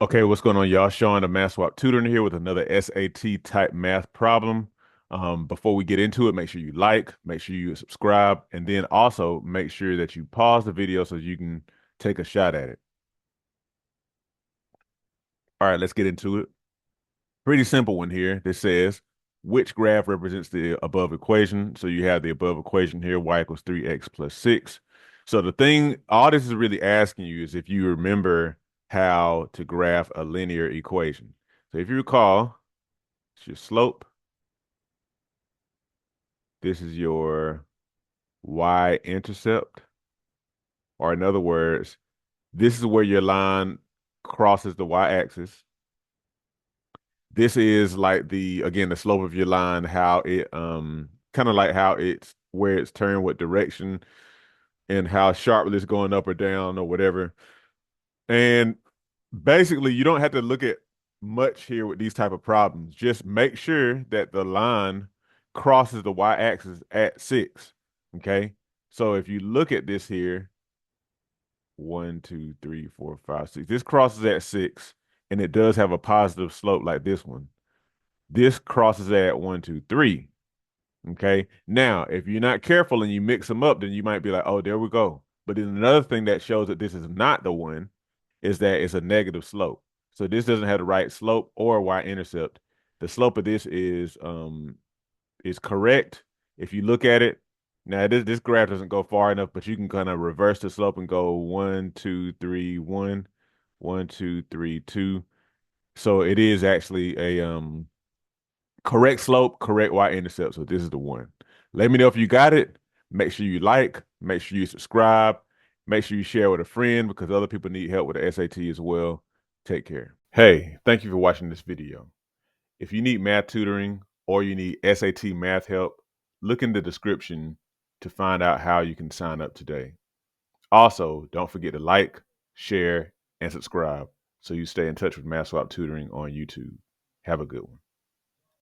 Okay, what's going on, y'all? Showing the Math Swap Tutoring here with another SAT type math problem. Before we get into it, make sure you like, make sure you subscribe, and then also make sure that you pause the video so you can take a shot at it. All right, let's get into it. Pretty simple one here. This says, which graph represents the above equation? So you have the above equation here, y equals 3x plus 6. So the thing, all this is really asking you is if you remember how to graph a linear equation. So if you recall, it's your slope. This is your y-intercept, or in other words, this is where your line crosses the y-axis. This is like again, the slope of your line, how it kind of like how it's where it's turned, what direction, and how sharply it's going up or down or whatever. And basically, you don't have to look at much here with these type of problems. Just make sure that the line crosses the y-axis at 6. Okay. So if you look at this here, 1, 2, 3, 4, 5, 6. This crosses at 6, and it does have a positive slope like this one. This crosses at 1, 2, 3. Okay. Now, if you're not careful and you mix them up, then you might be like, oh, there we go. But then another thing that shows that this is not the one is that it's a negative slope. So this doesn't have the right slope or y-intercept. The slope of this is correct. If you look at it, now this graph doesn't go far enough, but you can kind of reverse the slope and go 1, 2, 3, 1, 1, 2, 3, 2. So it is actually a correct slope, correct y-intercept. So this is the one. Let me know if you got it. Make sure you like, make sure you subscribe, make sure you share with a friend because other people need help with the SAT as well. Take care. Hey, thank you for watching this video. If you need math tutoring or you need SAT math help, look in the description to find out how you can sign up today. Also, don't forget to like, share, and subscribe so you stay in touch with Math Swap Tutoring on YouTube. Have a good one.